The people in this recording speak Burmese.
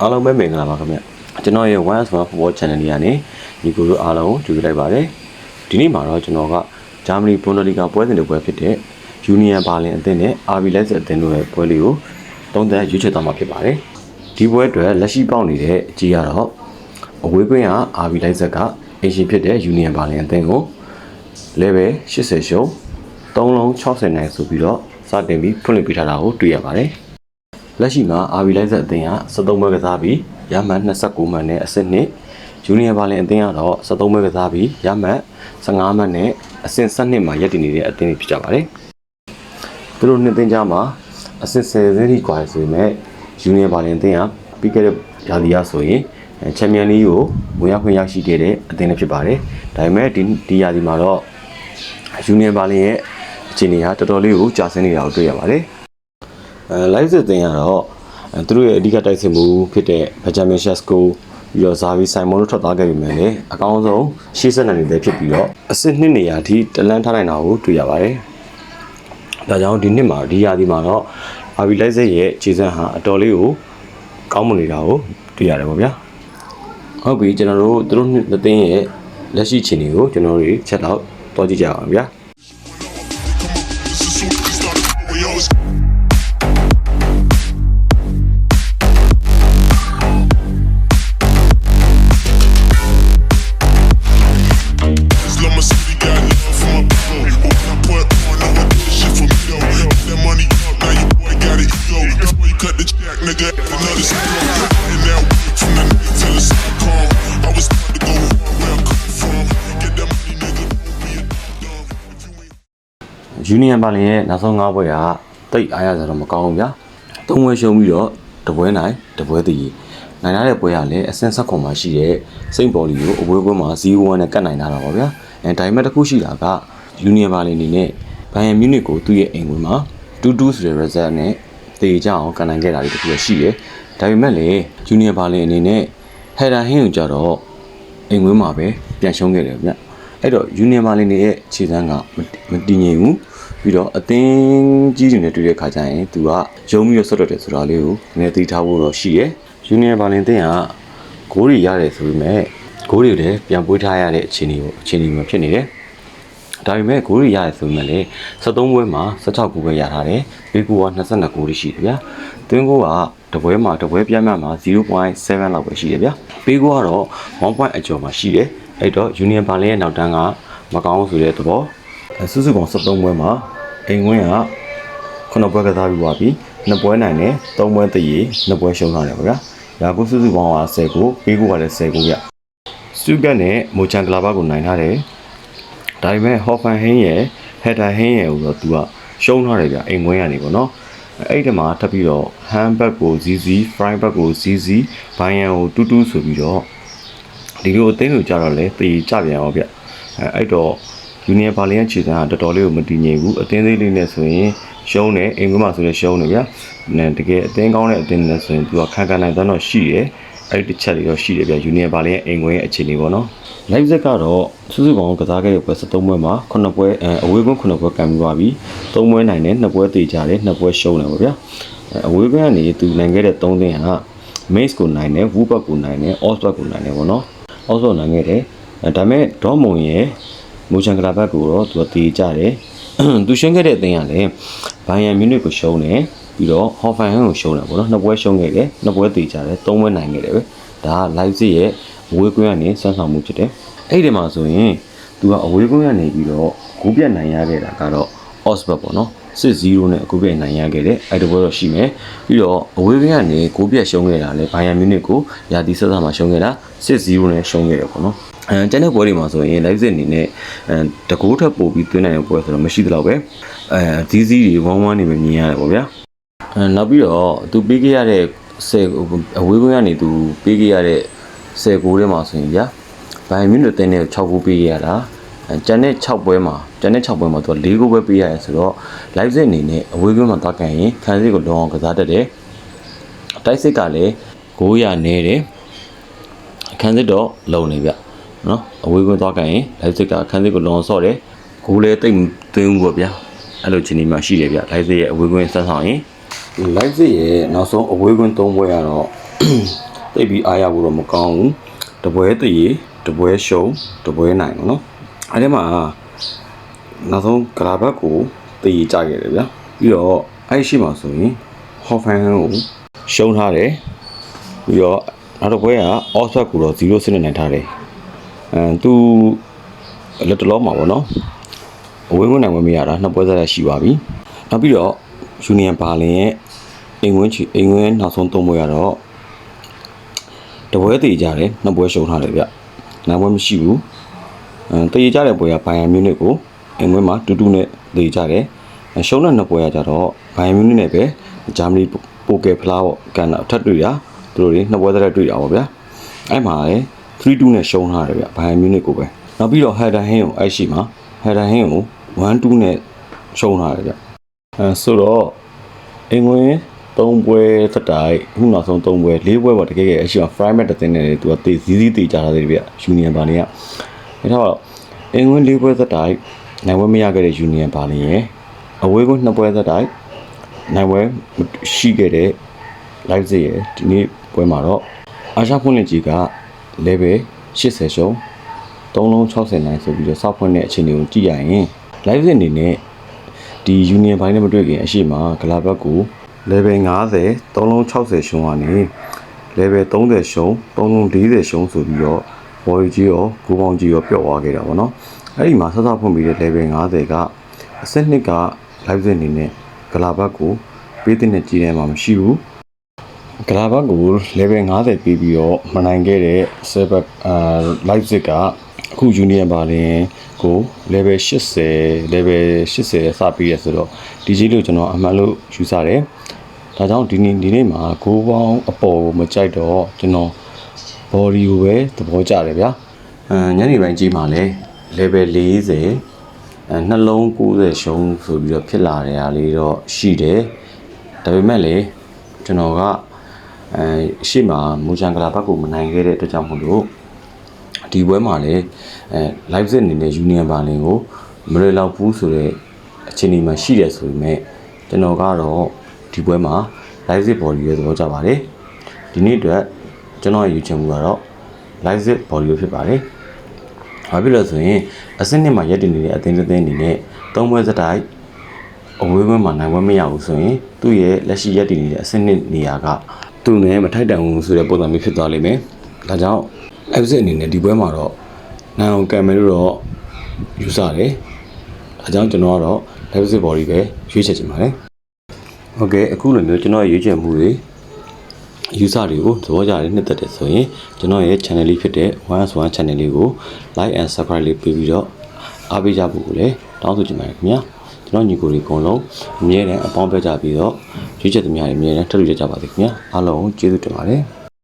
အားလုံးပဲမင်္ဂလာပါခင်ဗျကျွန်တော်ရဲ့ One Smart Football Channel လေးကနေညီကိုတို့အားလုံးကြိုဆိုလိုက်ပါတယ်ဒီနေ့မှာတော့ကျွန်တော်ကဂျာမနီ Bundesliga ပွဲစဉ်တစ်ပွဲဖြစ်တဲ့ Union Berlin အသင်းနဲ့ RB Leipzig အသင်းတို့ရဲ့ပွဲလေးကိုသုံးသပ်ရွေးချယ်သွားမှာဖြစ်ပါတယ်ဒီပွဲအတွက်လက်ရှိပေါက်နေတဲ့အကြီးကတော့အဝေးကွင်းက RB Leipzig ကအင်ရှင်ဖြစ်တဲ့ Union Berlin အသင်းကို level 80ရှုံး3လုံး60နိုင်ဆိုပြီးတော့စတင်ပြီးဖွင့်လှစ်ပေးထားတာကိုတွေ့ရပါတယ်လက်ရှိမှာ RB Leipzig အသင်းက73ပွဲကစားပြီးရမှတ်29မှတ်နဲ့အဆင့်1 Union Berlin အသင်းကတော့73ပွဲကစားပြီးရမှတ်15မှတ်နဲ့အဆင့်12မှာရပ်တည်နေတဲ့အသင်းတွေဖြစ်ကြပါတယ်သူတို့နှစ်သင်းကြားမှာအဆင့်10သင်းထိကွာဆိုပေမဲ့ Union Berlin အသင်းကပြီးခဲ့တဲ့ရာသီကဆိုရင်ချန်ပီယံလိကိုဝင်ရောက်ခွင့်ရရှိခဲ့တဲ့အသင်းလည်းဖြစ်ပါတယ်ဒါပေမဲ့ဒီရာသီမှာတော့ Union Berlin ရဲ့အခြေအနေဟာတော်တော်လေးကိုကျဆင်းနေတာကိုတွေ့ရပါတယ်Leipzig အသင်းကတော့သူတို့ရဲ့အဓိကတိုက်စစ်မှုဖြစ်တဲ့ Benjamin Sesko ပြီးတော့ Xavi Simon တို့ထွက်သွားခဲ့ပြီမယ်လေအကောင်းဆုံးရှေ့ဆက်နိုင်နေတဲ့ဖြစ်ပြီးတော့အဆင့်2နေရာထိတလန်းထားနိုင်တာကိုတွေ့ရပါတယ်ဒါကြောင့်ဒီနှစ်မှာဒီရာသီမှာတော့ RB Leipzig ရဲ့ခြေစမ်းဟာအတော်လေးကိုကောင်းမွန်နေတာကိုတွေ့ရတယ်ပေါ့ဗျာဟုတ်ပြီကျွန်တော်တို့သူတို့နှစ်သင်းရဲ့လက်ရှိအခြေအနေကိုကျွန်တော်တို့ချက်တော့တွားကြည့်ကြအောင်ဗျာUnion Berlin ရဲ့နောက်ဆုံး9ပွဲကတိတ်အားရစရာတော့မကောင်းဘူးဗျာ၃ပွဲရှုံးပြီးတော့တပွဲနိုင်တပွဲတည်နိုင်ရတဲ့ပွဲကလည်းအဆင့်7မှာရှိတဲ့စိန့်ပေါ်လီကိုအဝေးကွင်းမှာ0-1နဲ့ကတ်နိုင်တာတော့ဗျာဒါပေမဲ့တစ်ခုရှိတာက Union Berlin အနေနဲ့ Bayern Munich ကိုသူ့ရဲ့အိမ်ကွင်းမှာ 2-2 ဆိုတဲ့ result နဲ့တေကြအောင်ကတ်နိုင်ခဲ့တာတွေတခုရှိတယ်ဒါပေမဲ့လေ Union Berlin အနေနဲ့ Hertha ဟင်းကိုကြတော့အိမ်ကွင်းမှာပဲပြန်ရှုံးခဲ့တယ်ဗျာအဲ့တော့ Union Berlin ရဲ့ခြေစမ်းကမတည်ငြိမ်ဘူးပြီးတော့အသင်းကြီးတွေနဲ့တွေ့တဲ့ခါကျရင်သူကယုံပြီးတော့ဆွတ်တော့တယ်ဆိုတာလေးကိုနည်းသိထားဖို့တော့ရှိရယ် Union Berlin အသင်းကဂိုးတွေရတယ်ဆိုပေမဲ့ဂိုးတွေလည်းပြန်ပွေးထားရတဲ့အခြေအနေမှာဖြစ်နေတယ်ဒါပေမဲ့ဂိုးတွေရတယ်ဆိုပေမဲ့လည်း73ပွဲမှာ16ဂိုးပဲရထားတယ်ပေးဂိုးက22ဂိုးရှိတယ်ဗျာသွင်းဂိုးကတပွဲမှာတပွဲပြတ်မှတ်မှာ 0.7 လောက်ပဲရှိတယ်ဗျာပေးဂိုးကတော့1 point အကျော်မှာရှိတယ်အဲ့တော့ Union Berlin ရဲ့နောက်တန်းကမကောင်းဆိုတဲ့သဘောစုစုပေါင်း73ပွဲမှာအိမ်ဝင်းက9ပွဲကစားပြီးသွားပြီ2ပွဲနိုင်တယ်3ပွဲတည်2ပွဲရှုံးထားတယ်ဗျာရာကိုစုစုပေါင်းက10ကိုပေးကိုကလည်း10ကိုဗျစတူဂတ်နဲ့မိုချန်ဂလာဘကိုနိုင်ထားတယ်ဒါပေမဲ့ဟော်ဖန်ဟင်းရဲ့ဟက်တာဟင်းရဲ့ဟိုတော့သူကရှုံးထားတယ်ဗျအိမ်ဝင်းကနေပေါ့နော်အဲ့ဒီမှာထပ်ပြီးတော့ဟမ်ဘတ်ကိုဇီဇီဖရိုင်းဘတ်ကိုဇီဇီဘိုင်ယန်ကိုတူတူဆိုပြီးတော့ဒီလိုအသိလို့ကြတော့လေတည်ကြပြန်အောင်ဗျအဲ့တော့ Union Berlin ရဲ့ခြေစမ်းကတော်တော်လေးကိုမတည်ငြိမ်ဘူးအသင်းသေးလေးနဲ့ဆိုရင်ရှုံးတယ်အိမ်ကွင်းမှာဆိုရင်ရှုံးတယ်ဗျာတကယ်အသင်းကောင်းတဲ့အသင်းနဲ့ဆိုရင်သူကခံနိုင်တော့ရှိတယ်အဲ့ဒီတစ်ချက်လေးတော့ရှိတယ်ဗျာ Union Berlin ရဲ့အိမ်ကွင်းရဲ့အခြေအနေပေါ့နော် Leipzig ကတော့စုစုပေါင်းကစားခဲ့တဲ့ပွဲ73ပွဲမှာ9ပွဲအဝေးကွင်း9ပွဲကန်ပြီးသွားပြီ3ပွဲနိုင်တယ်2ပွဲတေချတယ်2ပွဲရှုံးတယ်ပေါ့ဗျာအဝေးကွင်းကနေသူနိုင်ခဲ့တဲ့3သင်းဟာ Mainz ကိုနိုင်တယ် Wolfsburg ကိုနိုင်တယ် Augsburg ကိုနိုင်တယ်ပေါ့နော် Augsburg နိုင်ခဲ့တယ်ဒါပေမဲ့ Dortmund ရဲ့မိုချန်ဂလာဘတ်ကိုတော့သူကတေးကြတယ်သူရှင်းခဲ့တဲ့အသင်းကလည်းဘိုင်ယန်မြူနစ်ကိုရှုံးတယ်ပြီးတော့ဟော်ဖန်ဟန်ကိုရှုံးတယ်ပေါ့နော်နှစ်ပွဲရှုံးခဲ့တယ်နှစ်ပွဲတေးကြတယ်သုံးပွဲနိုင်ခဲ့တယ်ပဲဒါက Leipzig ရဲ့အဝေးကွင်းကနေဆွမ်းဆောင်မှုဖြစ်တယ်အဲ့ဒီမှာဆိုရင်သူကအဝေးကွင်းကနေပြီးတော့ဂိုးပြတ်နိုင်ရခဲ့တာကတော့ Augsburg ပေါ့နော်6-0နဲ့ဂိုးပြတ်နိုင်ရခဲ့တယ်အဲ့ဒီပွဲတော့ရှိမယ်ပြီးတော့အဝေးကွင်းကနေဂိုးပြတ်ရှုံးခဲ့တာလည်းဘိုင်ယန်မြူနစ်ကိုရာသီဆက်ဆက်မှာရှုံးခဲ့တာ6-0နဲ့ရှုံးခဲ့တယ်ပေါ့နော်ကျန်တဲ့ပွဲတွေမှာဆိုရင် Leipzig အနေနဲ့တကိုးထပ်ပို့ပြီးသွင်းနိုင်တဲ့ပွဲဆိုတော့မရှိသလောက်ပဲဇီးဇီးတွေ1-1နေပဲမြင်ရတယ်ပေါ့ဗျာနောက်ပြီးတော့သူပေးခဲ့ရတဲ့10အဝေးကွင်းကနေသူပေးခဲ့ရတဲ့10ဂိုးထဲမှာဆိုရင်ဗျာဘိုင်မြူနစ်တင်းနဲ့6ဂိုးပေးခဲ့ရတာကျန်တဲ့6ပွဲမှာသူက4ဂိုးပဲပေးရတယ်ဆိုတော့ Leipzig အနေနဲ့အဝေးကွင်းမှာသွားကန်ရင်ခံစစ်ကိုလောအောင်ကစားတတ်တယ်တိုက်စစ်ကလည်းဂိုးရနေတယ်ခံစစ်တော့လုံနေဗျနော်အဝေးကွင်းသွားကန်ရင် Leipzig ကခန်းစစ်ကိုလွန်ဆော့တယ်ဂိုးလည်းတိတ်သွင်းဘူးပေါ့ဗျာအဲ့လိုခြေနေမှရှိတယ်ဗျ Leipzig ရဲ့အဝေးကွင်းဆက်ဆောင်ရင် Leipzig ရဲ့နောက်ဆုံးအဝေးကွင်း3ပွဲကတော့ တိတ်ပြီးအားရဖို့တော့မကောင်းဘူးတပွဲတရေတပွဲရှုံတပွဲနိုင်ပေါ့နော်အဲ့ဒီမှာနောက်ဆုံးကလာဘက်ကိုတရေကြခဲ့တယ်ဗျာပြီးတော့အဲ့ရှိမှာဆိုရင်ဟော့ဖန်ကိုရှုံထားတယ်ပြီးတော့နောက်တစ်ပွဲကအော့ဆွတ်ကိုတော့0စနစ်နိုင်ထားတယ်သူလက်တလုံးမှာပေါ့နော်အဝင်းဝင်နိုင်ဝင်မရတာနှစ်ပွဲဆက်ရှိပါပြီနောက်ပြီးတော့ယူနီယံဘာလင်ရဲ့အိမ်ဝင်းနောက်ဆုံး3ပွဲရတော့တပွဲတည်ကြတယ်နှစ်ပွဲရှုံထားတယ်ဗျနိုင်ပွဲမရှိဘူးတည်ကြတဲ့ပွဲကဘိုင်ယန်မြူနစ်ကိုအိမ်ဝင်းမှာတူတူနဲ့တည်ကြတယ်ရှုံးတဲ့နှစ်ပွဲကကြတော့ဘိုင်ယန်မြူနစ်နဲ့ပဲဂျာမနီပိုကယ်ဖလားပေါ့ကန်တာထပ်တွေ့ရသူတို့တွေနှစ်ပွဲသက်တွေ့ရပါဗျအဲ့မှာလေ3-2နဲ့ရှုံးထားတယ်ဗျဘိုင်ယန်မြူနစ်ကိုပဲနောက်ပြီးတော့ဟက်ဒါဟင်းကိုအဲ့ရှိမှာဟက်ဒါဟင်းကို1-2နဲ့ရှုံးထားတယ်ဗျဆိုတော့အင်္ဂဝင်3ပွဲသက်တိုင်ခုနောက်ဆုံး3ပွဲ4ပွဲပေါ့တကယ်ကြီးအရှိမှာ fry mat တသိန်းနဲ့သူကတေးစီးစီးတေးကြတာတွေဗျယူနီယံဘာလင်ကအဲ့တော့အင်္ဂဝင်4ပွဲသက်တိုင်နိုင်ပွဲမရခဲ့တဲ့ယူနီယံဘာလင်ရဲ့အဝေးကွန်း2ပွဲသက်တိုင်နိုင်ပွဲရှိခဲ့တဲ့ live စစ်ရဲ့ဒီနေ့ပွဲမှာတော့အာရှဖွင့်လင့်ကြီးက level 80ရှုံး3လုံး60နိုင်ဆိုပြီးတော့စောက်ဖွင့်တဲ့အခြေအနေကိုကြည့်ရရင် live စစ်အနေနဲ့ဒီ union ဘိုင်းနဲ့မတွေ့ခင်အရှိမှာဂလာဘက်ကို level 50 3လုံး60ရှုံးကနေ level 30ရှုံး3လုံး40ရှုံးဆိုပြီးတော့ body ကြီးရောကိုပေါင်းကြီးရောပျော့သွားခဲ့တာပေါ့နော်အဲ့ဒီမှာဆောက်ဆောက်ဖွင့်ပြီးတဲ့ level 50ကအစနစ်က live စစ်အနေနဲ့ဂလာဘက်ကိုပေးတဲ့ကြီးထဲမှာမရှိဘူးဂလာဘက်ကို level 50ပေးပြီးတော့မနိုင်ခဲ့တဲ့ server live စစ်ကအခု union ပါလင်ကို level 80 level 80စပြီးရဆိုတော့ဒီကြီးလို့ကျွန်တော်အမှန်လို့ယူဆတယ်ဒါကြောင့်ဒီနေ့မှာကိုးပေါင်းအပေါ်ကိုမကြိုက်တော့ကျွန်တော် body ကိုပဲသဘောကျတယ်ဗျာညနေပိုင်းကြီးမှာလဲ level 40နှလုံး90ရှုံးဆိုပြီးတော့ဖြစ်လာတဲ့အားလေးတော့ရှိတယ်ဒါပေမဲ့လေကျွန်တော်ကရှေ့မှာမူချန်ကလာဘက်ကိုမနိုင်ခဲ့တဲ့အတွက်ကြောင့်မို့လို့ဒီပွဲမှာလည်းlive စစ်အနေနဲ့ union ဘာလင်ကိုမရလောက်ဘူးဆိုတဲ့အခြေအနေမှာရှိတယ်ဆိုပေမဲ့ကျွန်တော်ကတော့ဒီပွဲမှာ live စစ် body ရဲ့သဘောကျပါတယ်ဒီနေ့အတွက်ကျွန်တော်ယူချင်မှုကတော့ live စစ် body ဖြစ်ပါတယ်ဘာဖြစ်လို့ဆိုရင်အစနစ်မှာရက်တင်နေတဲ့အသင်းတစ်သင်းအနေနဲ့၃ပွဲစတိုက်အဝေးပွဲမှာနိုင်ပွဲမရဘူးဆိုရင်သူ့ရဲ့လက်ရှိရက်တင်နေတဲ့အစနစ်နေရာကသူ့နဲ့မထိုက်တန်ဘူးဆိုတဲ့ပုံစံမျိုးဖြစ်သွားလိမ့်မယ်ဒါကြောင့် exit အနေနဲ့ဒီပွဲမှာတော့နိုင်အောင်ကံမယ်လို့တော့ယူဆတယ်ဒါကြောင့်ကျွန်တော်ကတော့ exit body ပဲရွေးချယ်ချင်ပါတယ်ဟုတ်ကဲ့အခုလိုမျိုးကျွန်တော်ရွေးချယ်မှုတွေယူဆတွေကိုသဘောကျတယ်နှစ်သက်တယ်ဆိုရင်ကျွန်တော်ရဲ့ channel လေးဖြစ်တဲ့ 1S1 channel လေးကို like and subscribe လေးပေးပြီးတော့အားပေးကြဖို့ကိုလည်းတောင်းဆိုချင်ပါတယ်ခင်ဗျာကျွန်တော်ညီကိုတွေအကုန်လုံးအမြဲတမ်းအပေါင်းပြကြပြီးတော့ရွေးချယ်သမျှတွေအမြဲတမ်းထပ်လို့ကြပါစေခင်ဗျာအားလုံးကျေးဇူးတင်ပါတယ်